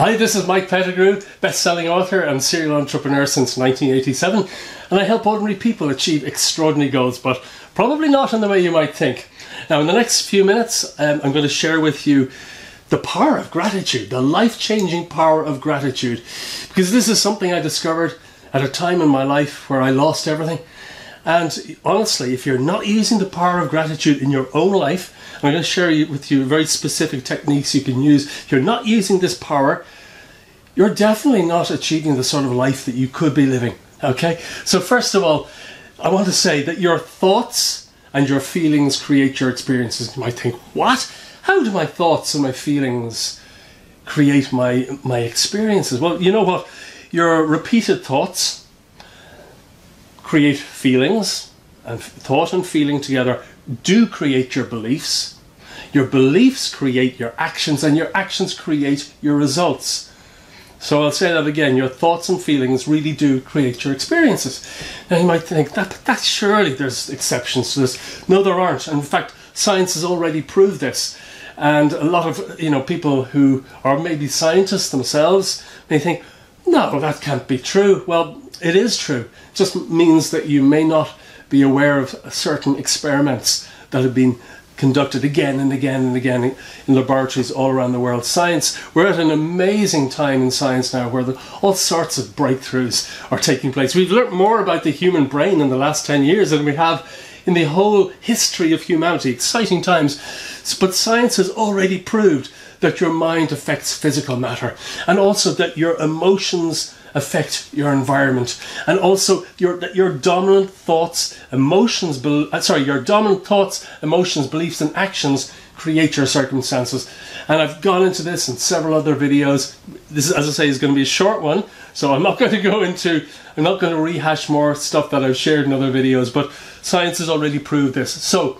Hi, this is Mike Pettigrew, best-selling author and serial entrepreneur since 1987, and I help ordinary people achieve extraordinary goals, but probably not in the way you might think. Now, in the next few minutes, I'm going to share with you the power of gratitude, the life-changing power of gratitude, because this is something I discovered at a time in my life where I lost everything. And honestly, if you're not using the power of gratitude in your own life, I'm going to share with you very specific techniques you can use. If you're not using this power, you're definitely not achieving the sort of life that you could be living. Okay? So first of all, I want to say that your thoughts and your feelings create your experiences. You might think, what? How do my thoughts and my feelings create my experiences? Well, you know what? Your repeated thoughts create feelings, and thought and feeling together do create your beliefs. Your beliefs create your actions, and your actions create your results. So I'll say that again, your thoughts and feelings really do create your experiences. Now you might think, that surely there's exceptions to this. No, there aren't. In fact, science has already proved this. And a lot of people who are maybe scientists themselves may think, no, that can't be true. Well, it is true. It just means that you may not be aware of certain experiments that have been conducted again and again and again in laboratories all around the world. Science, we're at an amazing time in science now where all sorts of breakthroughs are taking place. We've learnt more about the human brain in the last 10 years than we have in the whole history of humanity. Exciting times. But science has already proved that your mind affects physical matter, and also that your emotions affect your environment, and also your dominant thoughts, emotions, beliefs, and actions create your circumstances. And I've gone into this in several other videos. This, as I say, is going to be a short one, so I'm not going to rehash more stuff that I've shared in other videos, but science has already proved this. So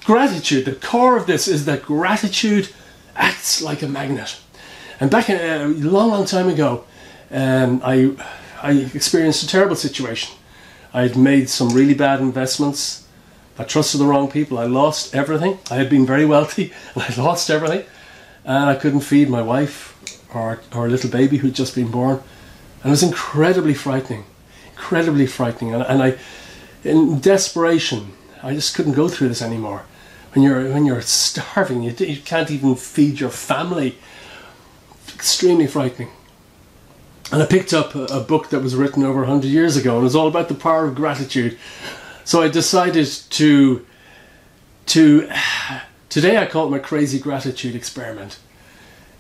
gratitude, the core of this is that gratitude acts like a magnet. And back a long time ago, I experienced a terrible situation. I'd made some really bad investments. I trusted the wrong people. I lost everything. I had been very wealthy and I lost everything. And I couldn't feed my wife or our little baby who'd just been born. And it was incredibly frightening. Incredibly frightening. And I, in desperation, I just couldn't go through this anymore. When you're starving, you can't even feed your family. Extremely frightening. And I picked up a book that was written over 100 years ago, and it was all about the power of gratitude. So I decided today I call it my crazy gratitude experiment.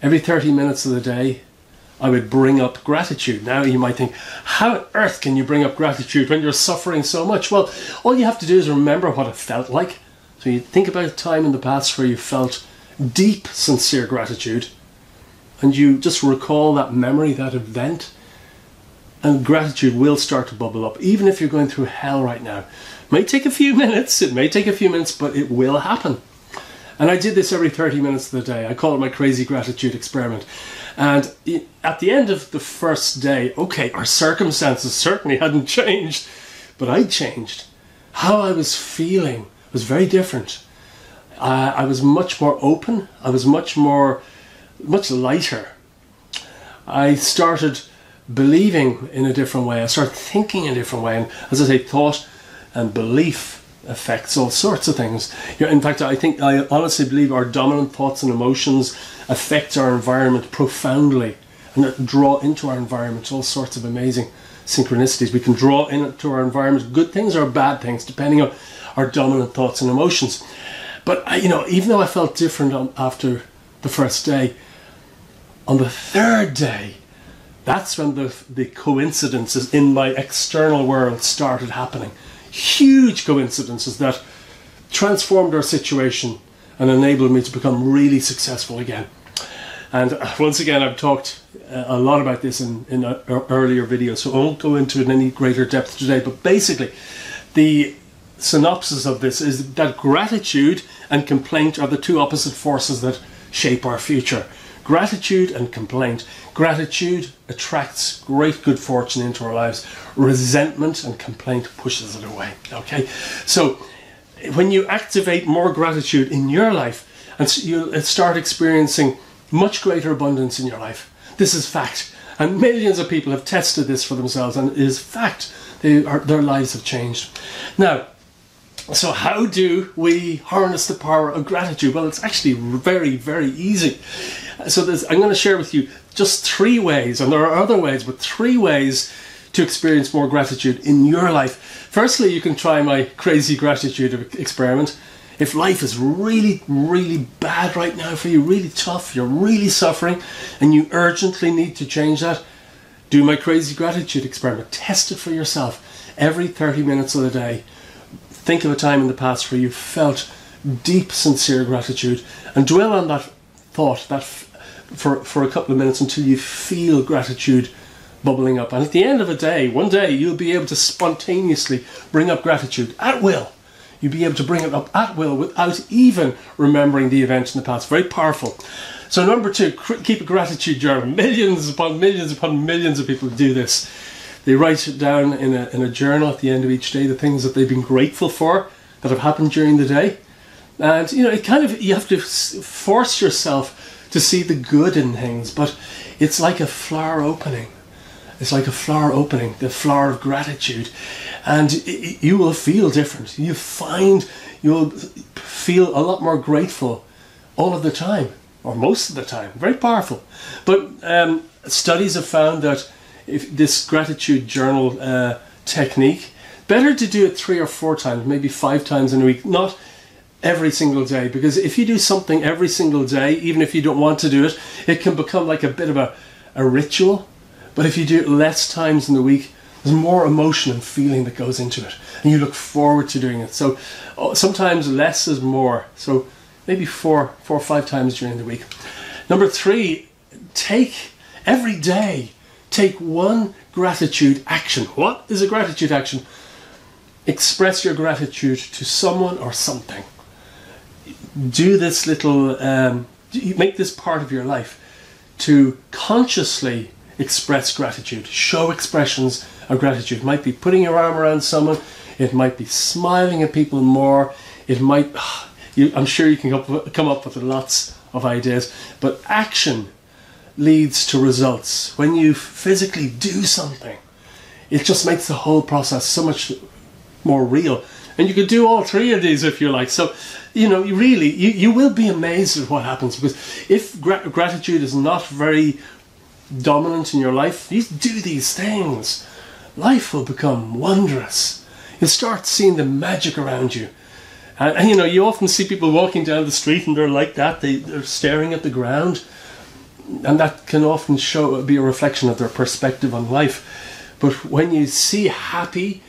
Every 30 minutes of the day, I would bring up gratitude. Now you might think, how on earth can you bring up gratitude when you're suffering so much? Well, all you have to do is remember what it felt like. So you think about a time in the past where you felt deep, sincere gratitude, and you just recall that memory, that event, and gratitude will start to bubble up, even if you're going through hell right now. It may take a few minutes, but it will happen. And I did this every 30 minutes of the day. I call it my crazy gratitude experiment. And at the end of the first day, okay, our circumstances certainly hadn't changed, but I'd changed. How I was feeling was very different. I was much more open. I was much lighter. I started believing in a different way. I started thinking in a different way. And as I say, thought and belief affects all sorts of things. In fact, I honestly believe our dominant thoughts and emotions affect our environment profoundly, and that draw into our environment all sorts of amazing synchronicities. We can draw into our environment good things or bad things, depending on our dominant thoughts and emotions. But even though I felt different after the first day, on the third day, that's when the coincidences in my external world started happening. Huge coincidences that transformed our situation and enabled me to become really successful again. And once again, I've talked a lot about this in earlier videos, so I won't go into it in any greater depth today. But basically, the synopsis of this is that gratitude and complaint are the two opposite forces that shape our future. Gratitude and complaint. Gratitude attracts great good fortune into our lives. Resentment and complaint pushes it away. Okay? So when you activate more gratitude in your life and you'll start experiencing much greater abundance in your life. This is fact. And millions of people have tested this for themselves, and it is fact. Their lives have changed. Now, so how do we harness the power of gratitude? Well, it's actually very, very easy. So I'm going to share with you just 3 ways, and there are other ways, but 3 ways to experience more gratitude in your life. Firstly, you can try my crazy gratitude experiment. If life is really, really bad right now for you, really tough, you're really suffering, and you urgently need to change that, do my crazy gratitude experiment. Test it for yourself every 30 minutes of the day. Think of a time in the past where you felt deep, sincere gratitude, and dwell on that thought for a couple of minutes until you feel gratitude bubbling up. And at the end of a day, one day, you'll be able to spontaneously bring up gratitude at will. You'll be able to bring it up at will without even remembering the event in the past. Very powerful. So number 2, keep a gratitude journal. Millions upon millions upon millions of people do this. They write it down in a journal at the end of each day, the things that they've been grateful for that have happened during the day. And you have to force yourself to see the good in things, but it's like a flower opening. It's like a flower opening, the flower of gratitude. And you will feel different. You'll feel a lot more grateful all of the time, or most of the time. Very powerful. But studies have found that if this gratitude journal technique, better to do it 3 or 4 times, maybe 5 times in a week, not every single day. Because if you do something every single day, even if you don't want to do it, it can become like a bit of a ritual. But if you do it less times in the week, there's more emotion and feeling that goes into it, and you look forward to doing it. So sometimes less is more. So maybe 4 or 5 times during the week. Number 3, every day, take 1 gratitude action. What is a gratitude action? Express your gratitude to someone or something. Do this little, make this part of your life to consciously express gratitude. Show expressions of gratitude. It might be putting your arm around someone. It might be smiling at people more. It might, I'm sure you can come up with lots of ideas, but action leads to results. When you physically do something, it just makes the whole process so much more real. And you could do all 3 of these if you like. So, you will be amazed at what happens, because if gratitude is not very dominant in your life, you do these things, life will become wondrous. You'll start seeing the magic around you. And you often see people walking down the street and they're like that, they're staring at the ground, and that can often be a reflection of their perspective on life. But when you see happy,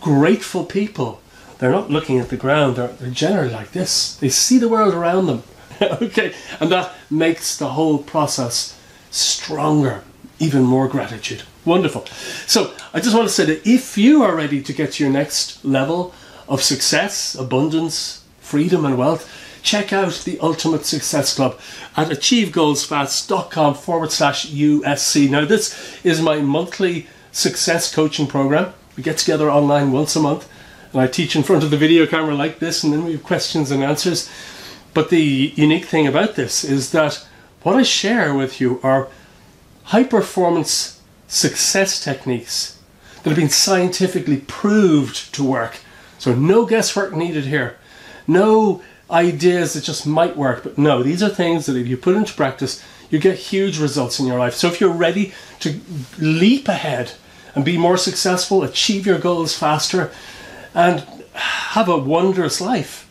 grateful people, they're not looking at the ground, they're generally like this. They see the world around them. Okay, and that makes the whole process stronger, even more gratitude. Wonderful. So I just want to say that if you are ready to get to your next level of success, abundance, freedom and wealth, check out the Ultimate Success Club at achievegoalsfast.com/USC. Now this is my monthly success coaching program. We get together online once a month, and I teach in front of the video camera like this, and then we have questions and answers. But the unique thing about this is that what I share with you are high-performance success techniques that have been scientifically proved to work. So no guesswork needed here. No ideas that just might work, but no, these are things that if you put into practice, you get huge results in your life. So if you're ready to leap ahead and be more successful, achieve your goals faster, and have a wondrous life,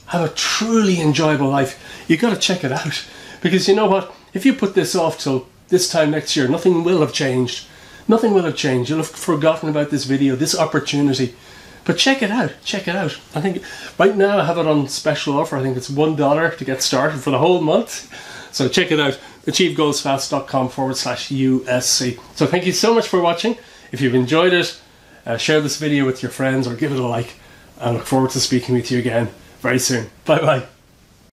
have a truly enjoyable life, you've got to check it out. Because you know what? If you put this off till this time next year, nothing will have changed. Nothing will have changed. You'll have forgotten about this video, this opportunity. But check it out. Check it out. I think right now I have it on special offer. I think it's $1 to get started for the whole month. So check it out. achievegoalsfast.com/USC. So thank you so much for watching. If you've enjoyed it, share this video with your friends or give it a like. I look forward to speaking with you again very soon. Bye bye.